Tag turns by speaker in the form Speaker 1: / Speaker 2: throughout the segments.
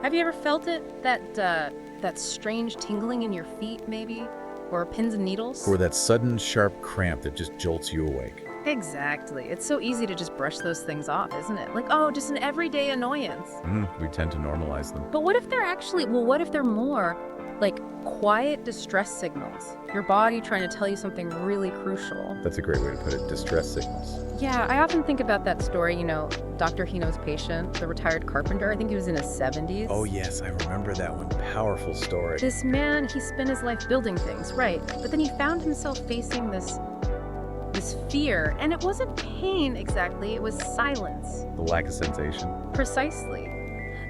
Speaker 1: Have you ever felt it? That strange tingling in your feet, maybe? Or pins and needles?
Speaker 2: Or that sudden, sharp cramp that just jolts you awake.
Speaker 1: Exactly. It's so easy to just brush those things off, isn't it? Like, oh, just an everyday annoyance.
Speaker 2: We tend to normalize them.
Speaker 1: But what if they're actually, well, what if they're more like quiet distress signals? Your body trying to tell you something really crucial.
Speaker 2: That's a great way to put it, distress signals.
Speaker 1: Yeah, I often think about that story, Dr. Hino's patient, the retired carpenter. I think he was in his 70s.
Speaker 2: Oh yes, I remember that one. Powerful story.
Speaker 1: This man, he spent his life building things, right? But then he found himself facing this fear, and it wasn't pain exactly, it was silence.
Speaker 2: The lack of sensation.
Speaker 1: Precisely.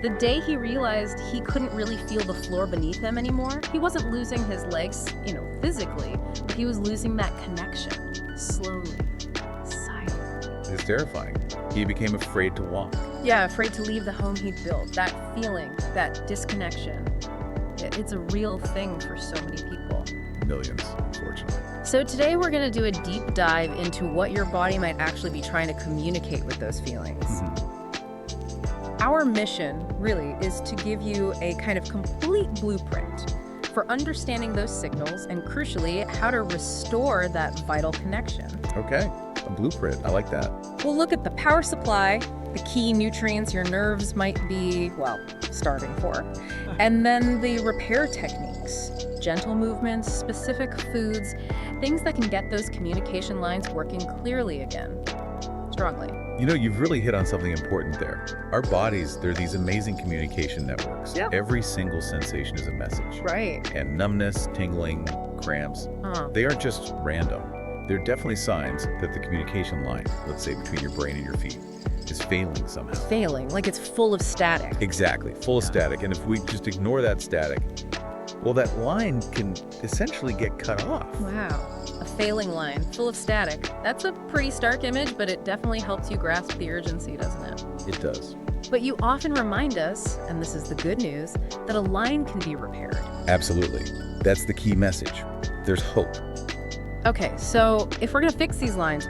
Speaker 1: The day he realized he couldn't really feel the floor beneath him anymore, he wasn't losing his legs, physically, but he was losing that connection. Slowly. Silently.
Speaker 2: It's terrifying. He became afraid to walk.
Speaker 1: Yeah, afraid to leave the home he'd built. That feeling, that disconnection. It's a real thing for so many people.
Speaker 2: Millions, unfortunately.
Speaker 1: So today we're going to do a deep dive into what your body might actually be trying to communicate with those feelings. Our mission, really, is to give you a kind of complete blueprint for understanding those signals and, crucially, how to restore that vital connection.
Speaker 2: Okay, a blueprint. I like that.
Speaker 1: We'll look at the power supply, the key nutrients your nerves might be, starving for, and then the repair techniques, gentle movements, specific foods, things that can get those communication lines working clearly again, strongly.
Speaker 2: You've really hit on something important there. Our bodies, they're these amazing communication networks.
Speaker 1: Yep.
Speaker 2: Every single sensation is a message.
Speaker 1: Right.
Speaker 2: And numbness, tingling, cramps, they aren't just random. They're definitely signs that the communication line, let's say between your brain and your feet, is failing somehow.
Speaker 1: Failing, like it's full of static.
Speaker 2: Exactly, full of static. And if we just ignore that static, well, that line can essentially get cut off.
Speaker 1: Wow. A failing line, full of static. That's a pretty stark image, but it definitely helps you grasp the urgency, doesn't it?
Speaker 2: It does.
Speaker 1: But you often remind us, and this is the good news, that a line can be repaired.
Speaker 2: Absolutely. That's the key message. There's hope.
Speaker 1: Okay, so if we're going to fix these lines,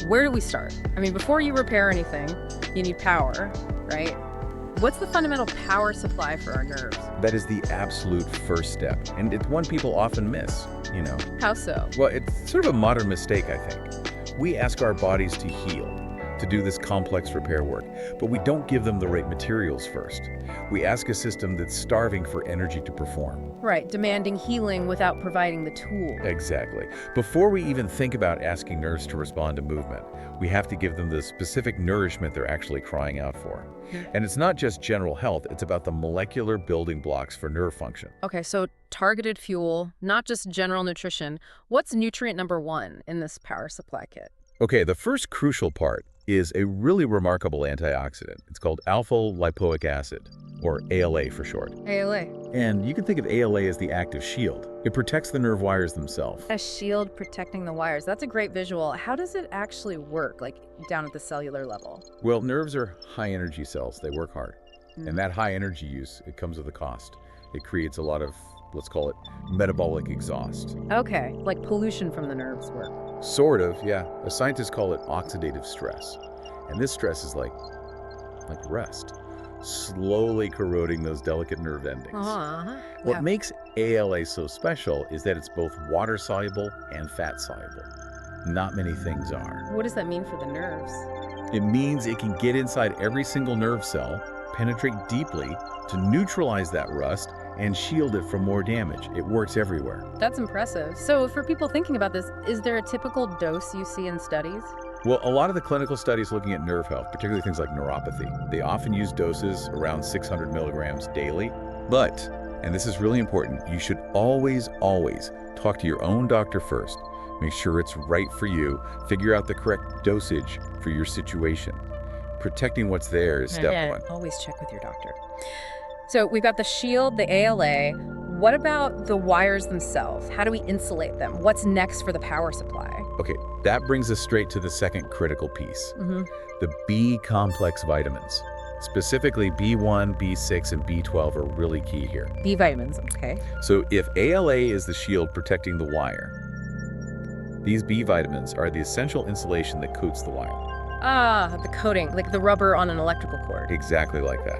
Speaker 1: where do we start? Before you repair anything, you need power, right? What's the fundamental power supply for our nerves?
Speaker 2: That is the absolute first step, and it's one people often miss,
Speaker 1: How so?
Speaker 2: Well, it's sort of a modern mistake, I think. We ask our bodies to heal, to do this complex repair work, but we don't give them the right materials first. We ask a system that's starving for energy to perform.
Speaker 1: Right, demanding healing without providing the tool.
Speaker 2: Exactly. Before we even think about asking nerves to respond to movement, we have to give them the specific nourishment they're actually crying out for. And it's not just general health, it's about the molecular building blocks for nerve function.
Speaker 1: Okay, so targeted fuel, not just general nutrition. What's nutrient number 1 in this power supply kit?
Speaker 2: Okay, the first crucial part is a really remarkable antioxidant. It's called alpha-lipoic acid, or ALA for short.
Speaker 1: ALA.
Speaker 2: And you can think of ALA as the active shield. It protects the nerve wires themselves.
Speaker 1: A shield protecting the wires. That's a great visual. How does it actually work, like down at the cellular level?
Speaker 2: Well, nerves are high-energy cells. They work hard. And that high energy use, it comes with a cost. It creates a lot of, let's call it, metabolic exhaust.
Speaker 1: Okay, like pollution from the nerves work.
Speaker 2: Sort of, yeah. A scientists call it oxidative stress. And this stress is like rust, slowly corroding those delicate nerve endings. What makes ALA so special is that it's both water-soluble and fat-soluble. Not many things are.
Speaker 1: What does that mean for the nerves?
Speaker 2: It means it can get inside every single nerve cell, penetrate deeply to neutralize that rust, and shield it from more damage. It works everywhere.
Speaker 1: That's impressive. So for people thinking about this, is there a typical dose you see in studies?
Speaker 2: Well, a lot of the clinical studies looking at nerve health, particularly things like neuropathy, they often use doses around 600 milligrams daily. But, and this is really important, you should always talk to your own doctor first. Make sure it's right for you. Figure out the correct dosage for your situation. Protecting what's there is step 1.
Speaker 1: Always check with your doctor. So we've got the shield, the ALA. What about the wires themselves? How do we insulate them? What's next for the power supply?
Speaker 2: Okay, that brings us straight to the second critical piece, the B complex vitamins. Specifically, B1, B6, and B12 are really key here.
Speaker 1: B vitamins, okay.
Speaker 2: So if ALA is the shield protecting the wire, these B vitamins are the essential insulation that coats the wire.
Speaker 1: Ah, the coating, like the rubber on an electrical cord.
Speaker 2: Exactly like that.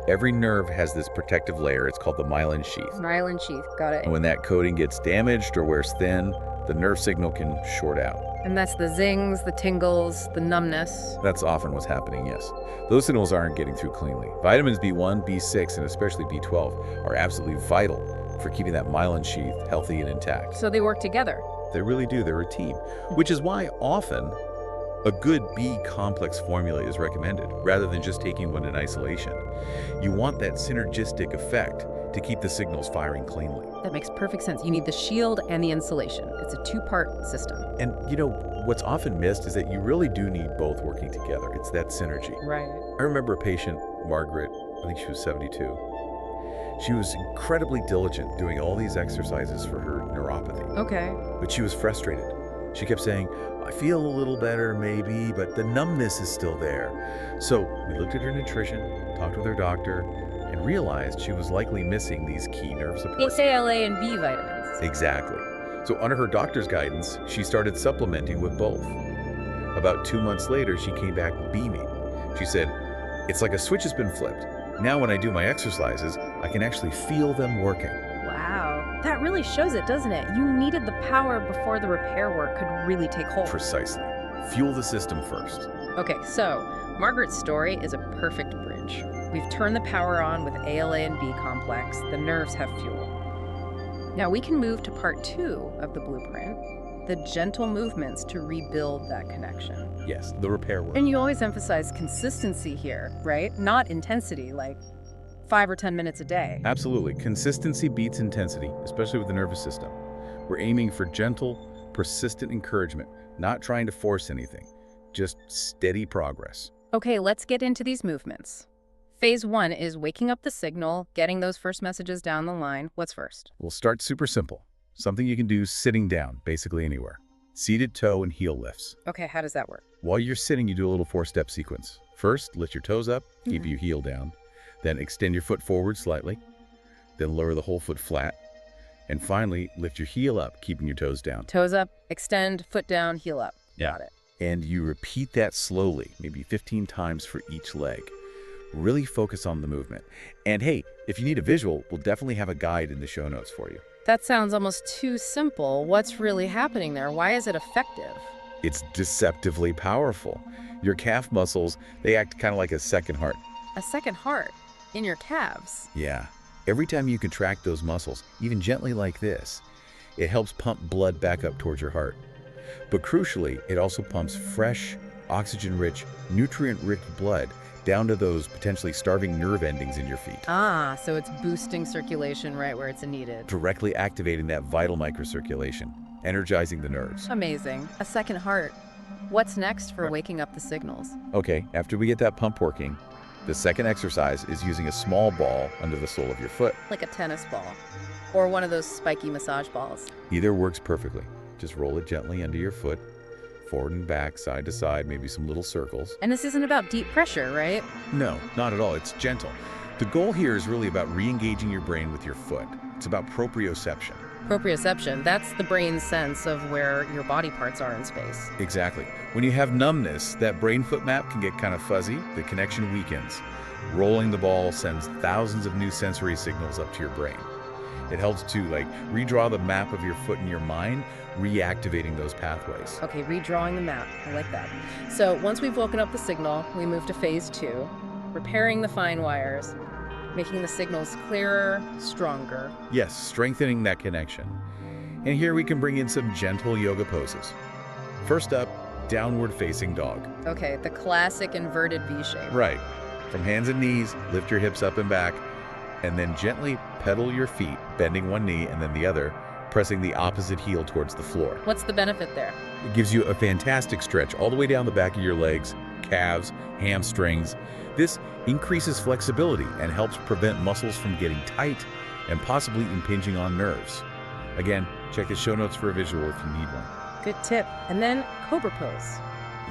Speaker 2: Every nerve has this protective layer. It's called the myelin sheath.
Speaker 1: Myelin sheath, got it.
Speaker 2: And when that coating gets damaged or wears thin, the nerve signal can short out.
Speaker 1: And that's the zings, the tingles, the numbness.
Speaker 2: That's often what's happening, yes. Those signals aren't getting through cleanly. Vitamins B1, B6, and especially B12 are absolutely vital for keeping that myelin sheath healthy and intact.
Speaker 1: So they work together.
Speaker 2: They really do. They're a team, which is why often a good B complex formula is recommended rather than just taking one in isolation. You want that synergistic effect to keep the signals firing cleanly.
Speaker 1: That makes perfect sense. You need the shield and the insulation. It's a two-part system.
Speaker 2: And you know, what's often missed is that you really do need both working together. It's that synergy.
Speaker 1: Right.
Speaker 2: I remember a patient, Margaret, I think she was 72. She was incredibly diligent doing all these exercises for her neuropathy.
Speaker 1: Okay.
Speaker 2: But she was frustrated. She kept saying, I feel a little better maybe, but the numbness is still there. So we looked at her nutrition, talked with her doctor, and realized she was likely missing these key nerve supports.
Speaker 1: It's A, and B vitamins.
Speaker 2: Exactly. So under her doctor's guidance, she started supplementing with both. About 2 months later, she came back beaming. She said, it's like a switch has been flipped. Now when I do my exercises, I can actually feel them working.
Speaker 1: Wow. That really shows it, doesn't it? You needed the power before the repair work could really take hold.
Speaker 2: Precisely. Fuel the system first.
Speaker 1: Okay, so Margaret's story is a perfect bridge. We've turned the power on with ALA and B complex. The nerves have fuel. Now we can move to part 2 of the blueprint, the gentle movements to rebuild that connection.
Speaker 2: Yes, the repair work.
Speaker 1: And you always emphasize consistency here, right? Not intensity, like 5 or 10 minutes a day.
Speaker 2: Absolutely. Consistency beats intensity, especially with the nervous system. We're aiming for gentle, persistent encouragement, not trying to force anything, just steady progress.
Speaker 1: Okay, let's get into these movements. Phase 1 is waking up the signal, getting those first messages down the line. What's first?
Speaker 2: We'll start super simple. Something you can do sitting down, basically anywhere. Seated toe and heel lifts.
Speaker 1: Okay, how does that work?
Speaker 2: While you're sitting, you do a little 4-step sequence. First, lift your toes up, keep your heel down. Then extend your foot forward slightly. Then lower the whole foot flat. And finally, lift your heel up, keeping your toes down.
Speaker 1: Toes up, extend, foot down, heel up.
Speaker 2: Yeah.
Speaker 1: Got it.
Speaker 2: And you repeat that slowly, maybe 15 times for each leg. Really focus on the movement. And hey, if you need a visual, we'll definitely have a guide in the show notes for you.
Speaker 1: That sounds almost too simple. What's really happening there? Why is it effective?
Speaker 2: It's deceptively powerful. Your calf muscles, they act kind of like a second heart.
Speaker 1: A second heart in your calves.
Speaker 2: Yeah. Every time you contract those muscles, even gently like this, it helps pump blood back up towards your heart. But crucially, it also pumps fresh, oxygen-rich, nutrient-rich blood down to those potentially starving nerve endings in your feet.
Speaker 1: Ah, so it's boosting circulation right where it's needed.
Speaker 2: Directly activating that vital microcirculation, energizing the nerves.
Speaker 1: Amazing. A second heart. What's next for waking up the signals?
Speaker 2: Okay, after we get that pump working, the second exercise is using a small ball under the sole of your foot.
Speaker 1: Like a tennis ball. Or one of those spiky massage balls.
Speaker 2: Either works perfectly. Just roll it gently under your foot, forward and back, side to side, maybe some little circles.
Speaker 1: And this isn't about deep pressure, right?
Speaker 2: No, not at all. It's gentle. The goal here is really about re-engaging your brain with your foot. It's about proprioception.
Speaker 1: Proprioception, that's the brain's sense of where your body parts are in space.
Speaker 2: Exactly. When you have numbness, that brain-foot map can get kind of fuzzy. The connection weakens. Rolling the ball sends thousands of new sensory signals up to your brain. It helps to redraw the map of your foot in your mind, reactivating those pathways.
Speaker 1: Okay, redrawing the map. I like that. So once we've woken up the signal, we move to phase 2, repairing the fine wires, making the signals clearer, stronger.
Speaker 2: Yes, strengthening that connection. And here we can bring in some gentle yoga poses. First up, downward facing dog.
Speaker 1: Okay, the classic inverted V shape.
Speaker 2: Right. From hands and knees, lift your hips up and back, and then gently pedal your feet, bending one knee and then the other, pressing the opposite heel towards the floor.
Speaker 1: What's the benefit there?
Speaker 2: It gives you a fantastic stretch all the way down the back of your legs, calves, hamstrings. This increases flexibility and helps prevent muscles from getting tight and possibly impinging on nerves. Again, check the show notes for a visual if you need one.
Speaker 1: Good tip. And then cobra pose.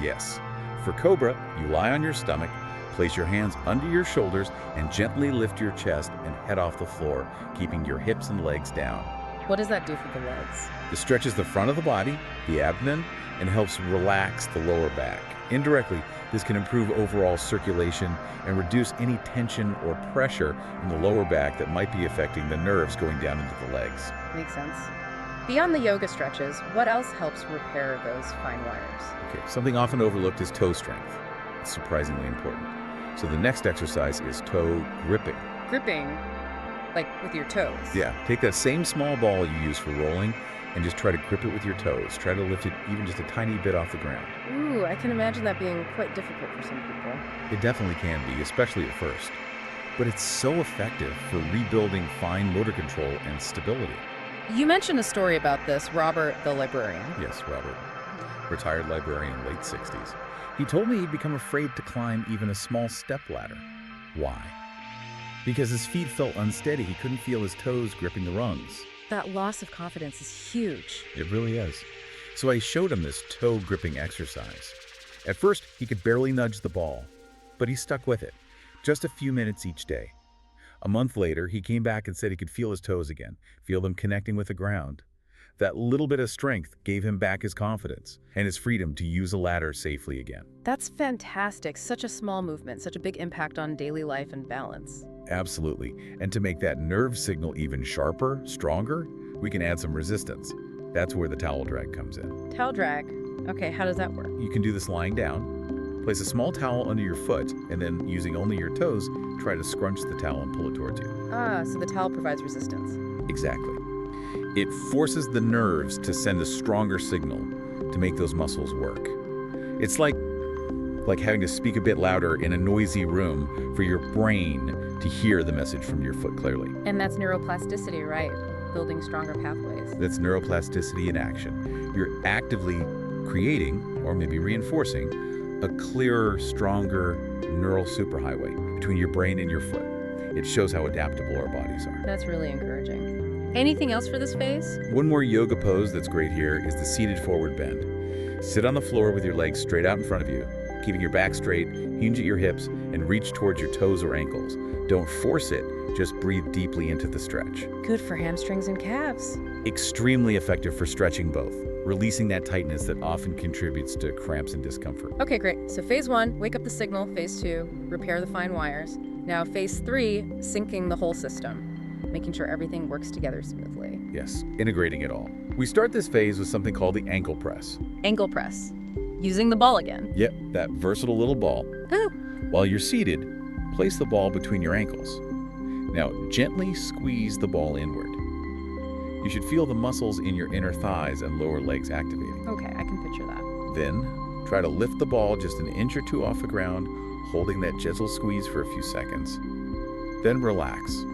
Speaker 2: Yes. For cobra, you lie on your stomach, place your hands under your shoulders, and gently lift your chest and head off the floor, keeping your hips and legs down.
Speaker 1: What does that do for the legs?
Speaker 2: This stretches the front of the body, the abdomen, and helps relax the lower back. Indirectly, this can improve overall circulation and reduce any tension or pressure in the lower back that might be affecting the nerves going down into the legs.
Speaker 1: Makes sense. Beyond the yoga stretches, what else helps repair those fine wires?
Speaker 2: Okay, something often overlooked is toe strength. It's surprisingly important. So the next exercise is toe gripping.
Speaker 1: Gripping, like with your toes.
Speaker 2: Yeah, take that same small ball you use for rolling and just try to grip it with your toes. Try to lift it even just a tiny bit off the ground.
Speaker 1: Ooh, I can imagine that being quite difficult for some people.
Speaker 2: It definitely can be, especially at first. But it's so effective for rebuilding fine motor control and stability.
Speaker 1: You mentioned a story about this, Robert the librarian.
Speaker 2: Yes, Robert. Retired librarian, late 60s. He told me he'd become afraid to climb even a small step ladder. Why? Because his feet felt unsteady. He couldn't feel his toes gripping the rungs.
Speaker 1: That loss of confidence is huge.
Speaker 2: It really is. So I showed him this toe gripping exercise. At first, he could barely nudge the ball, but he stuck with it, just a few minutes each day. A month later, he came back and said he could feel his toes again, feel them connecting with the ground. That little bit of strength gave him back his confidence and his freedom to use a ladder safely again.
Speaker 1: That's fantastic. Such a small movement, such a big impact on daily life and balance.
Speaker 2: Absolutely. And to make that nerve signal even sharper, stronger, we can add some resistance. That's where the towel drag comes in.
Speaker 1: Towel drag. Okay, how does that work?
Speaker 2: You can do this lying down. Place a small towel under your foot, and then using only your toes, try to scrunch the towel and pull it towards you.
Speaker 1: Ah, so the towel provides resistance.
Speaker 2: Exactly. It forces the nerves to send a stronger signal to make those muscles work. It's like having to speak a bit louder in a noisy room for your brain to hear the message from your foot clearly.
Speaker 1: And that's neuroplasticity, right? Building stronger pathways.
Speaker 2: That's neuroplasticity in action. You're actively creating, or maybe reinforcing, a clearer, stronger neural superhighway between your brain and your foot. It shows how adaptable our bodies are.
Speaker 1: That's really encouraging. Anything else for this phase?
Speaker 2: One more yoga pose that's great here is the seated forward bend. Sit on the floor with your legs straight out in front of you, keeping your back straight, hinge at your hips, and reach towards your toes or ankles. Don't force it, just breathe deeply into the stretch.
Speaker 1: Good for hamstrings and calves.
Speaker 2: Extremely effective for stretching both, releasing that tightness that often contributes to cramps and discomfort.
Speaker 1: Okay, great. So phase 1, wake up the signal. Phase 2, repair the fine wires. Now phase 3, syncing the whole system, making sure everything works together smoothly.
Speaker 2: Yes, integrating it all. We start this phase with something called the ankle press.
Speaker 1: Ankle press. Using the ball again.
Speaker 2: Yep, that versatile little ball.
Speaker 1: Ooh.
Speaker 2: While you're seated, place the ball between your ankles. Now, gently squeeze the ball inward. You should feel the muscles in your inner thighs and lower legs activating.
Speaker 1: Okay, I can picture that.
Speaker 2: Then, try to lift the ball just an inch or two off the ground, holding that gentle squeeze for a few seconds. Then relax.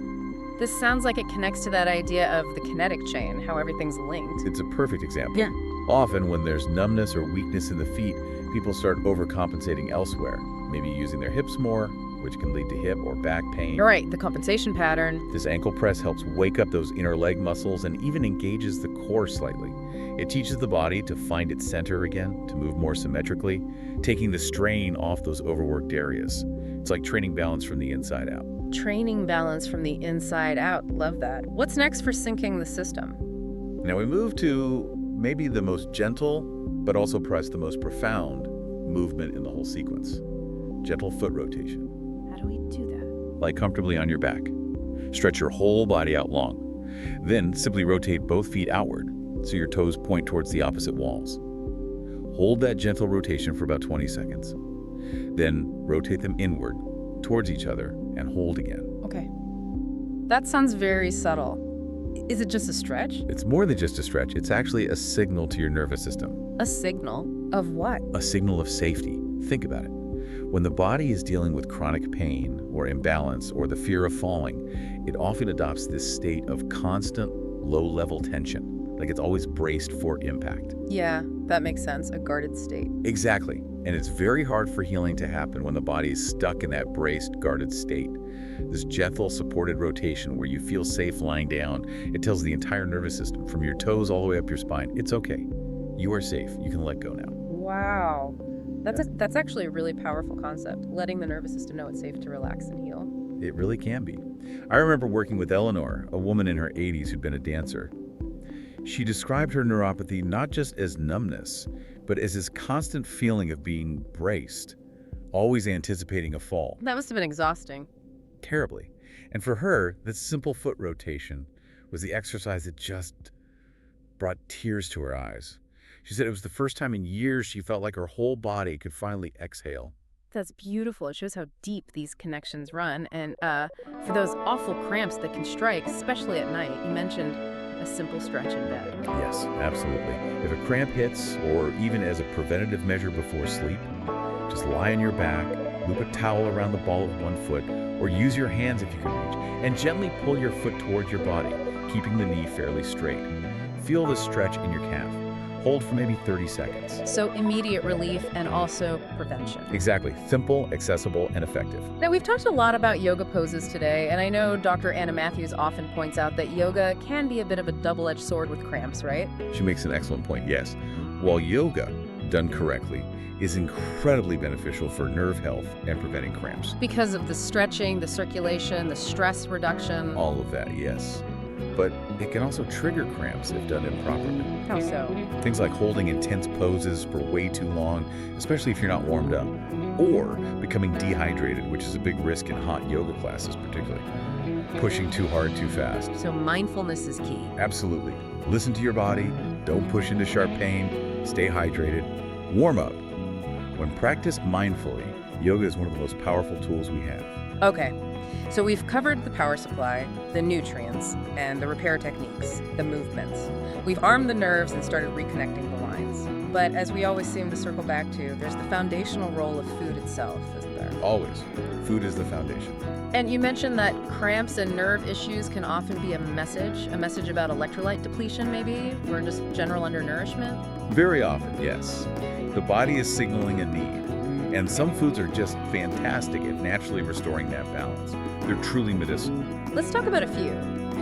Speaker 1: This sounds like it connects to that idea of the kinetic chain, how everything's linked.
Speaker 2: It's a perfect example.
Speaker 1: Yeah.
Speaker 2: Often, when there's numbness or weakness in the feet, people start overcompensating elsewhere, maybe using their hips more, which can lead to hip or back pain.
Speaker 1: You're right, the compensation pattern.
Speaker 2: This ankle press helps wake up those inner leg muscles and even engages the core slightly. It teaches the body to find its center again, to move more symmetrically, taking the strain off those overworked areas. It's like training balance from the inside out.
Speaker 1: Training balance from the inside out. Love that. What's next for syncing the system?
Speaker 2: Now we move to maybe the most gentle, but also perhaps the most profound movement in the whole sequence. Gentle foot rotation.
Speaker 1: How do we do that?
Speaker 2: Lie comfortably on your back. Stretch your whole body out long. Then simply rotate both feet outward so your toes point towards the opposite walls. Hold that gentle rotation for about 20 seconds. Then rotate them inward towards each other and hold again.
Speaker 1: Okay. That sounds very subtle. Is it just a stretch?
Speaker 2: It's more than just a stretch. It's actually a signal to your nervous system.
Speaker 1: A signal of what?
Speaker 2: A signal of safety. Think about it. When the body is dealing with chronic pain or imbalance or the fear of falling, it often adopts this state of constant low-level tension, like it's always braced for impact.
Speaker 1: Yeah, that makes sense. A guarded state.
Speaker 2: Exactly. And it's very hard for healing to happen when the body is stuck in that braced, guarded state. This gentle, supported rotation where you feel safe lying down, it tells the entire nervous system, from your toes all the way up your spine, it's okay. You are safe. You can let go now.
Speaker 1: Wow. That's actually a really powerful concept, letting the nervous system know it's safe to relax and heal.
Speaker 2: It really can be. I remember working with Eleanor, a woman in her 80s who'd been a dancer. She described her neuropathy not just as numbness, but as this constant feeling of being braced, always anticipating a fall.
Speaker 1: That must have been exhausting.
Speaker 2: Terribly. And for her, this simple foot rotation was the exercise that just brought tears to her eyes. She said it was the first time in years she felt like her whole body could finally exhale.
Speaker 1: That's beautiful. It shows how deep these connections run. And for those awful cramps that can strike, especially at night, you mentioned a simple stretch in bed.
Speaker 2: Yes, absolutely. If a cramp hits, or even as a preventative measure before sleep, just lie on your back, loop a towel around the ball of one foot, or use your hands if you can reach, and gently pull your foot towards your body, keeping the knee fairly straight. Feel the stretch in your calf. Hold for maybe 30 seconds.
Speaker 1: So immediate relief and also prevention.
Speaker 2: Exactly. Simple, accessible, and effective.
Speaker 1: Now, we've talked a lot about yoga poses today, and I know Dr. Anna Matthews often points out that yoga can be a bit of a double-edged sword with cramps, right?
Speaker 2: She makes an excellent point, yes. While yoga, done correctly, is incredibly beneficial for nerve health and preventing cramps.
Speaker 1: Because of the stretching, the circulation, the stress reduction.
Speaker 2: All of that, yes. But it can also trigger cramps if done improperly.
Speaker 1: How so?
Speaker 2: Things like holding intense poses for way too long, especially if you're not warmed up, or becoming dehydrated, which is a big risk in hot yoga classes particularly. Pushing too hard too fast.
Speaker 1: So mindfulness is key.
Speaker 2: Absolutely. Listen to your body, don't push into sharp pain, stay hydrated, warm up. When practiced mindfully, yoga is one of the most powerful tools we have.
Speaker 1: Okay, so we've covered the power supply, the nutrients, and the repair techniques, the movements. We've armed the nerves and started reconnecting the lines. But as we always seem to circle back to, there's the foundational role of food itself, isn't there?
Speaker 2: Always. Food is the foundation.
Speaker 1: And you mentioned that cramps and nerve issues can often be a message about electrolyte depletion maybe, or just general undernourishment?
Speaker 2: Very often, yes. The body is signaling a need, and some foods are just fantastic at naturally restoring that balance. They're truly medicinal.
Speaker 1: Let's talk about a few.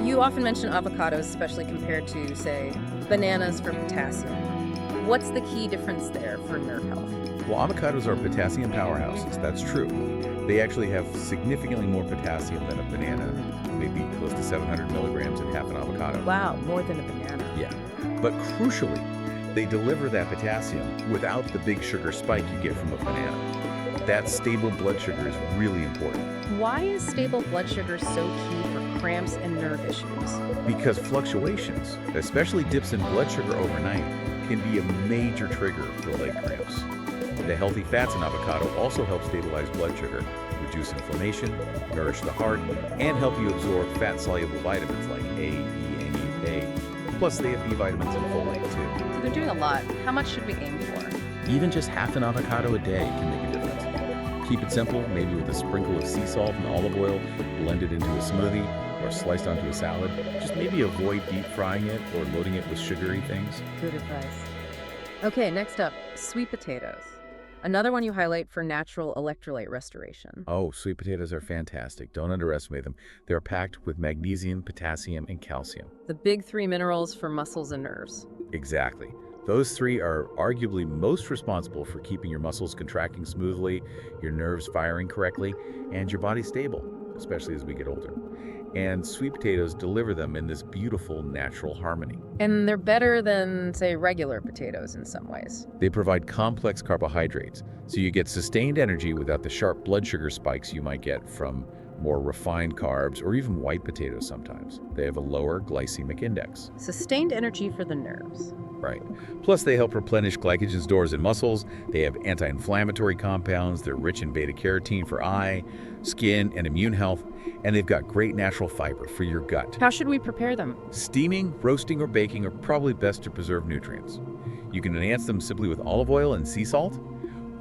Speaker 1: You often mention avocados, especially compared to, say, bananas for potassium. What's the key difference there for nerve health?
Speaker 2: Well, avocados are potassium powerhouses, that's true. They actually have significantly more potassium than a banana, maybe close to 700 milligrams in half an avocado.
Speaker 1: Wow, more than a banana.
Speaker 2: Yeah, but crucially, they deliver that potassium without the big sugar spike you get from a banana. That stable blood sugar is really important.
Speaker 1: Why is stable blood sugar so key for cramps and nerve issues?
Speaker 2: Because fluctuations, especially dips in blood sugar overnight, can be a major trigger for leg cramps. The healthy fats in avocado also help stabilize blood sugar, reduce inflammation, nourish the heart, and help you absorb fat-soluble vitamins like A, E, and A. Plus, they have B vitamins and folate too.
Speaker 1: So they're doing a lot. How much should we aim for?
Speaker 2: Even just half an avocado a day can make a difference. Keep it simple, maybe with a sprinkle of sea salt and olive oil, blended into a smoothie, or sliced onto a salad. Just maybe avoid deep frying it or loading it with sugary things.
Speaker 1: Good advice. Okay, next up, sweet potatoes. Another one you highlight for natural electrolyte restoration.
Speaker 2: Oh, sweet potatoes are fantastic. Don't underestimate them. They're packed with magnesium, potassium, and calcium.
Speaker 1: The big three minerals for muscles and nerves.
Speaker 2: Exactly. Those three are arguably most responsible for keeping your muscles contracting smoothly, your nerves firing correctly, and your body stable, especially as we get older. And sweet potatoes deliver them in this beautiful natural harmony.
Speaker 1: And they're better than, say, regular potatoes in some ways.
Speaker 2: They provide complex carbohydrates, so you get sustained energy without the sharp blood sugar spikes you might get from more refined carbs or even white potatoes sometimes. They have a lower glycemic index.
Speaker 1: Sustained energy for the nerves.
Speaker 2: Right. Plus, they help replenish glycogen stores in muscles. They have anti-inflammatory compounds. They're rich in beta-carotene for eye, skin, and immune health. And they've got great natural fiber for your gut.
Speaker 1: How should we prepare them?
Speaker 2: Steaming, roasting, or baking are probably best to preserve nutrients. You can enhance them simply with olive oil and sea salt,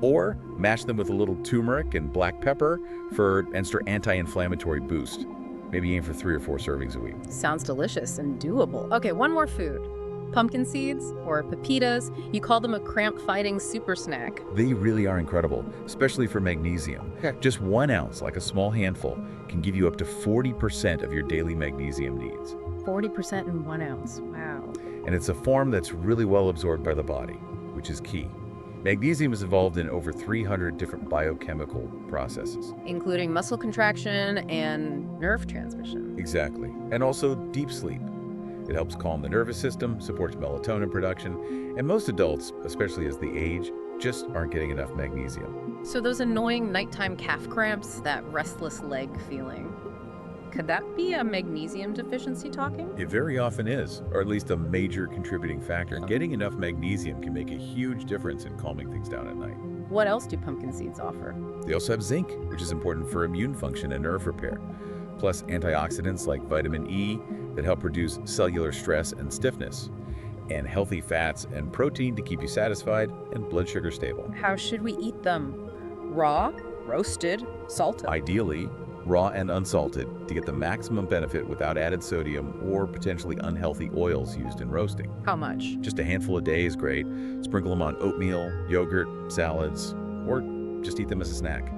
Speaker 2: or mash them with a little turmeric and black pepper for an extra anti-inflammatory boost. Maybe aim for 3 or 4 servings a week.
Speaker 1: Sounds delicious and doable. Okay, one more food. Pumpkin seeds or pepitas. You call them a cramp-fighting super snack.
Speaker 2: They really are incredible, especially for magnesium. Just 1 ounce, like a small handful, can give you up to 40% of your daily magnesium needs.
Speaker 1: 40% in 1 ounce. Wow.
Speaker 2: And it's a form that's really well absorbed by the body, which is key. Magnesium is involved in over 300 different biochemical processes.
Speaker 1: Including muscle contraction and nerve transmission.
Speaker 2: Exactly. And also deep sleep. It helps calm the nervous system, supports melatonin production, and most adults, especially as they age, just aren't getting enough magnesium.
Speaker 1: So those annoying nighttime calf cramps, that restless leg feeling, could that be a magnesium deficiency talking?
Speaker 2: It very often is, or at least a major contributing factor. Getting enough magnesium can make a huge difference in calming things down at night.
Speaker 1: What else do pumpkin seeds offer?
Speaker 2: They also have zinc, which is important for immune function and nerve repair, plus antioxidants like vitamin E that help reduce cellular stress and stiffness, and healthy fats and protein to keep you satisfied and blood sugar stable.
Speaker 1: How should we eat them? Raw, roasted, salted?
Speaker 2: Ideally, raw and unsalted to get the maximum benefit without added sodium or potentially unhealthy oils used in roasting.
Speaker 1: How much?
Speaker 2: Just a handful a day is great. Sprinkle them on oatmeal, yogurt, salads, or just eat them as a snack.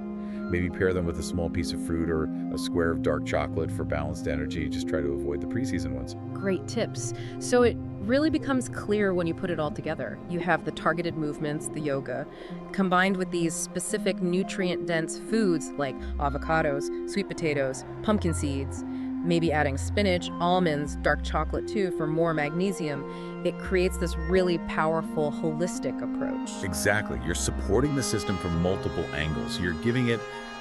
Speaker 2: Maybe pair them with a small piece of fruit or a square of dark chocolate for balanced energy. Just try to avoid the preseason ones.
Speaker 1: Great tips. So it really becomes clear when you put it all together. You have the targeted movements, the yoga, combined with these specific nutrient-dense foods like avocados, sweet potatoes, pumpkin seeds, maybe adding spinach, almonds, dark chocolate too for more magnesium. It creates this really powerful, holistic approach.
Speaker 2: Exactly. You're supporting the system from multiple angles. You're giving it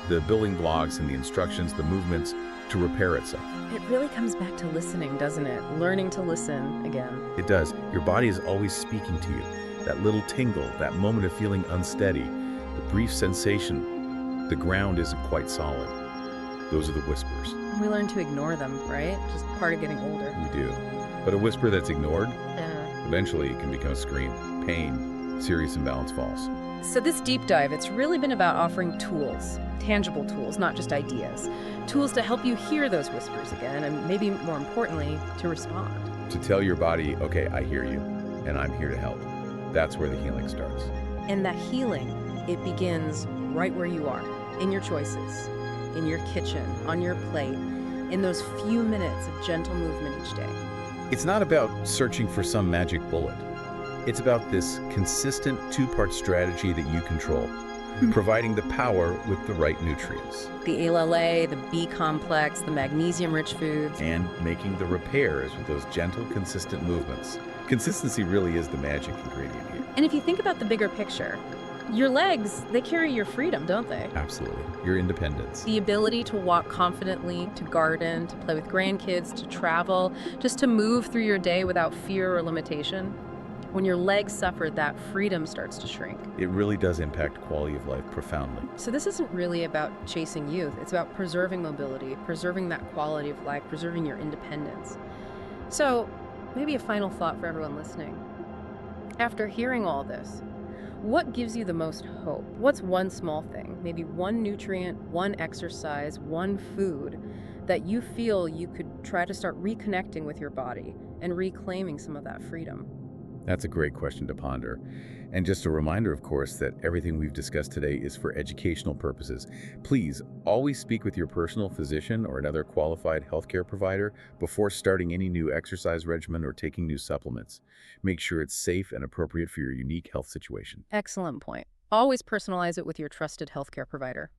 Speaker 2: the building blocks and the instructions, the movements to repair itself.
Speaker 1: It really comes back to listening, doesn't it? Learning to listen again.
Speaker 2: It does. Your body is always speaking to you. That little tingle, that moment of feeling unsteady, the brief sensation, the ground isn't quite solid. Those are the whispers.
Speaker 1: We learn to ignore them, right? Just part of getting older.
Speaker 2: We do. But a whisper that's ignored,
Speaker 1: Yeah.
Speaker 2: eventually it can become a scream. Pain, serious imbalance falls.
Speaker 1: So this deep dive, it's really been about offering tools, tangible tools, not just ideas. Tools to help you hear those whispers again, and maybe more importantly, to respond.
Speaker 2: To tell your body, okay, I hear you, and I'm here to help. That's where the healing starts.
Speaker 1: And that healing, it begins right where you are, in your choices, in your kitchen, on your plate, in those few minutes of gentle movement each day.
Speaker 2: It's not about searching for some magic bullet. It's about this consistent two-part strategy that you control, providing the power with the right nutrients.
Speaker 1: The ALA, the B complex, the magnesium-rich foods.
Speaker 2: And making the repairs with those gentle, consistent movements. Consistency really is the magic ingredient here.
Speaker 1: And if you think about the bigger picture, your legs, they carry your freedom, don't they?
Speaker 2: Absolutely. Your independence.
Speaker 1: The ability to walk confidently, to garden, to play with grandkids, to travel, just to move through your day without fear or limitation. When your legs suffer, that freedom starts to shrink.
Speaker 2: It really does impact quality of life profoundly.
Speaker 1: So this isn't really about chasing youth. It's about preserving mobility, preserving that quality of life, preserving your independence. So maybe a final thought for everyone listening. After hearing all this, what gives you the most hope? What's one small thing, maybe one nutrient, one exercise, one food that you feel you could try to start reconnecting with your body and reclaiming some of that freedom?
Speaker 2: That's a great question to ponder. And just a reminder, of course, that everything we've discussed today is for educational purposes. Please always speak with your personal physician or another qualified healthcare provider before starting any new exercise regimen or taking new supplements. Make sure it's safe and appropriate for your unique health situation.
Speaker 1: Excellent point. Always personalize it with your trusted healthcare provider.